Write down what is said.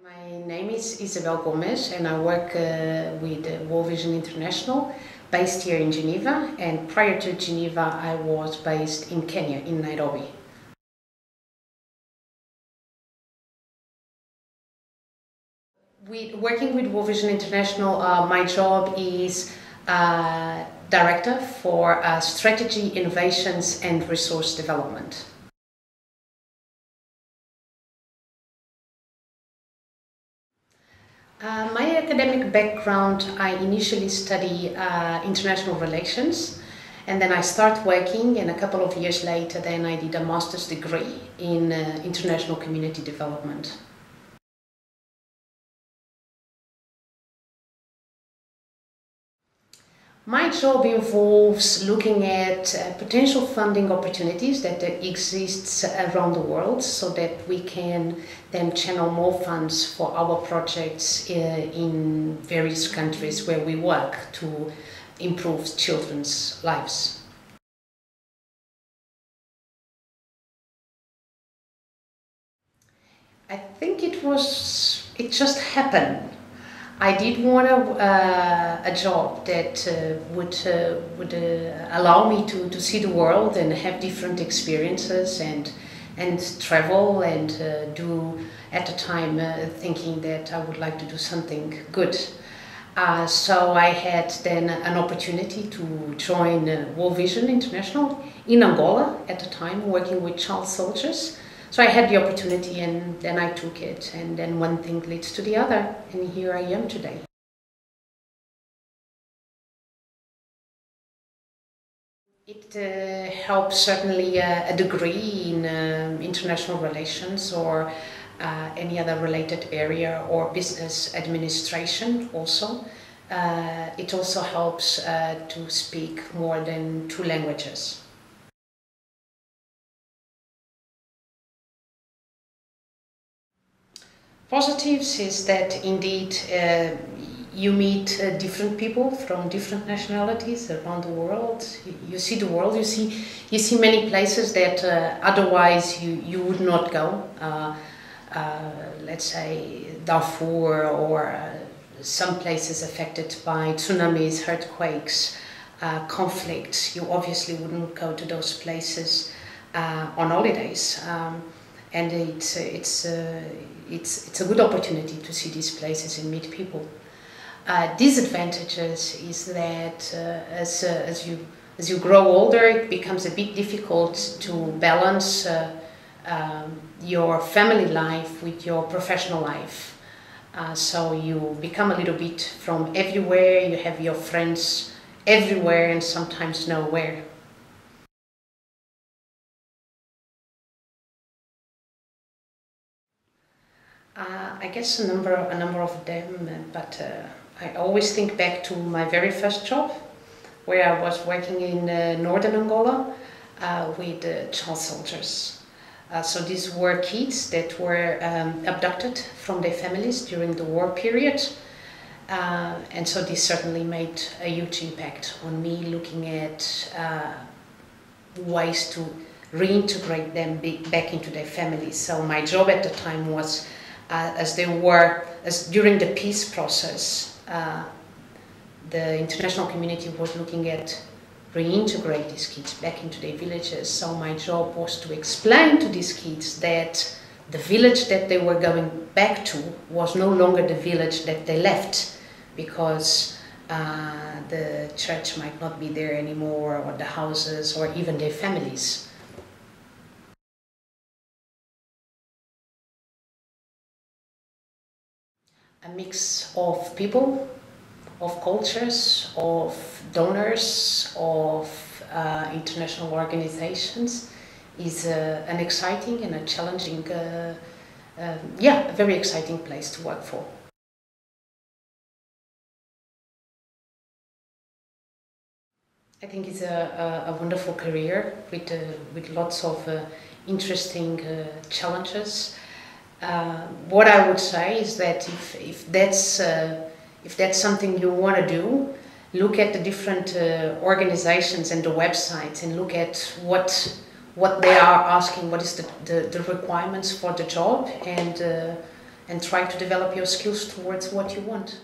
My name is Isabel Gomes and I work with World Vision International, based here in Geneva, and prior to Geneva I was based in Kenya, in Nairobi. Working with World Vision International, my job is Director for Strategy, Innovations and Resource Development. My academic background, I initially study international relations, and then I start working, and a couple of years later then I did a master's degree in international community development. My job involves looking at potential funding opportunities that exist around the world so that we can then channel more funds for our projects in various countries where we work to improve children's lives. I think it just happened. I did want a job that would allow me to see the world and have different experiences and travel and do, at the time, thinking that I would like to do something good. So I had then an opportunity to join World Vision International in Angola at the time, working with child soldiers. So I had the opportunity and then I took it, and then one thing leads to the other, and here I am today. It helps certainly a degree in international relations or any other related area, or business administration also. It also helps to speak more than 2 languages. Positives is that indeed you meet different people from different nationalities around the world. You see the world, you see many places that otherwise you would not go. Let's say Darfur or some places affected by tsunamis, earthquakes, conflicts. You obviously wouldn't go to those places on holidays. And it's a good opportunity to see these places and meet people. Disadvantages is that as you grow older, it becomes a bit difficult to balance your family life with your professional life. So you become a little bit from everywhere. You have your friends everywhere and sometimes nowhere. I guess a number of them, but I always think back to my very first job, where I was working in northern Angola with child soldiers. So these were kids that were abducted from their families during the war period, and so this certainly made a huge impact on me, looking at ways to reintegrate them back into their families. So my job at the time was, as during the peace process, the international community was looking at reintegrate these kids back into their villages. So my job was to explain to these kids that the village that they were going back to was no longer the village that they left, because the church might not be there anymore, or the houses, or even their families. A mix of people, of cultures, of donors, of international organizations is an exciting and a challenging, a very exciting place to work for. I think it's a wonderful career with lots of interesting challenges. What I would say is that if that's something you want to do, look at the different organizations and the websites, and look at what they are asking, what is the requirements for the job, and and try to develop your skills towards what you want.